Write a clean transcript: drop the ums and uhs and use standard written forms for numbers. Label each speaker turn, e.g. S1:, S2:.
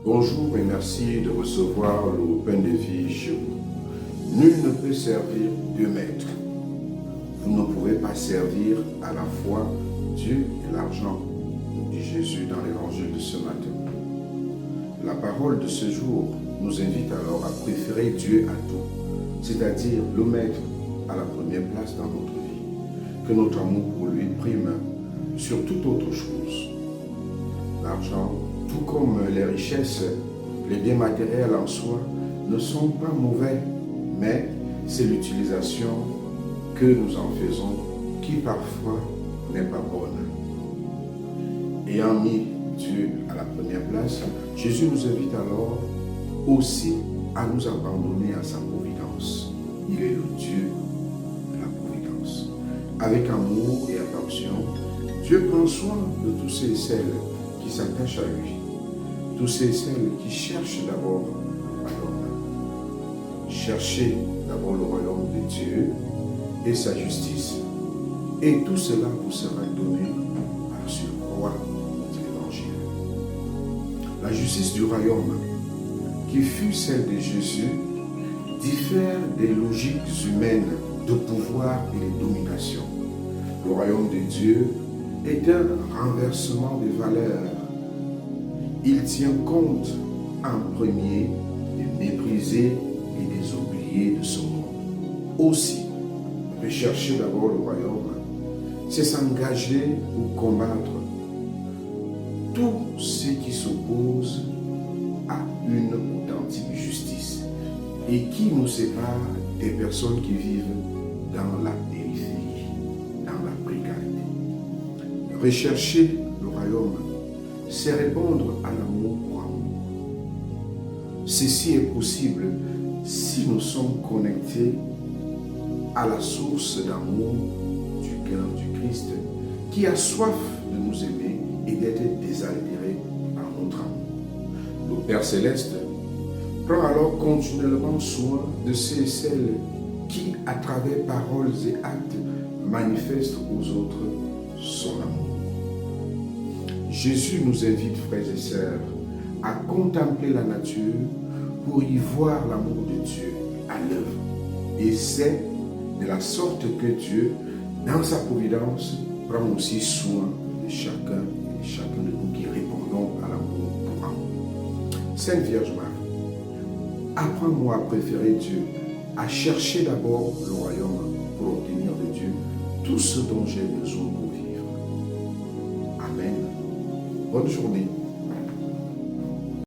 S1: Bonjour et merci de recevoir le pain de vie chez vous. Nul ne peut servir deux maîtres. Vous ne pouvez pas servir à la fois Dieu et l'argent, nous dit Jésus dans l'évangile de ce matin. La parole de ce jour nous invite alors à préférer Dieu à tout, c'est-à-dire le mettre à la première place dans notre vie, que notre amour pour lui prime sur toute autre chose. L'argent, tout comme les richesses, les biens matériels en soi, ne sont pas mauvais, mais c'est l'utilisation que nous en faisons qui parfois n'est pas bonne. Ayant mis Dieu à la première place, Jésus nous invite alors aussi à nous abandonner à sa providence. Il est le Dieu de la providence. Avec amour et attention, Dieu prend soin de tous ceux et celles qui s'attachent à lui, tous ceux et celles qui cherchent d'abord le royaume. Cherchez d'abord le royaume de Dieu et sa justice, et tout cela vous sera donné par surcroît, dit l'Évangile. La justice du royaume, qui fut celle de Jésus, diffère des logiques humaines de pouvoir et de domination. Le royaume de Dieu est un renversement des valeurs. Il tient compte en premier des méprisés et des oubliés de ce monde. Aussi, rechercher d'abord le royaume, c'est s'engager pour combattre tout ce qui s'oppose à une authentique justice et qui nous sépare des personnes qui vivent dans la périphérie, dans la précarité. Rechercher le royaume, c'est répondre à l'amour pour amour. Ceci est possible si nous sommes connectés à la source d'amour du cœur du Christ, qui a soif de nous aimer et d'être désaltéré par notre amour. Le Père Céleste prend alors continuellement soin de ceux et celles qui, à travers paroles et actes, manifestent aux autres son amour. Jésus nous invite, frères et sœurs, à contempler la nature pour y voir l'amour de Dieu à l'œuvre. Et c'est de la sorte que Dieu, dans sa providence, prend aussi soin de chacun et de chacun de nous qui répondons à l'amour pour amour. Sainte Vierge Marie, apprends-moi à préférer Dieu, à chercher d'abord le royaume pour obtenir de Dieu tout ce dont j'ai besoin pour vivre. Amen. Bonne journée.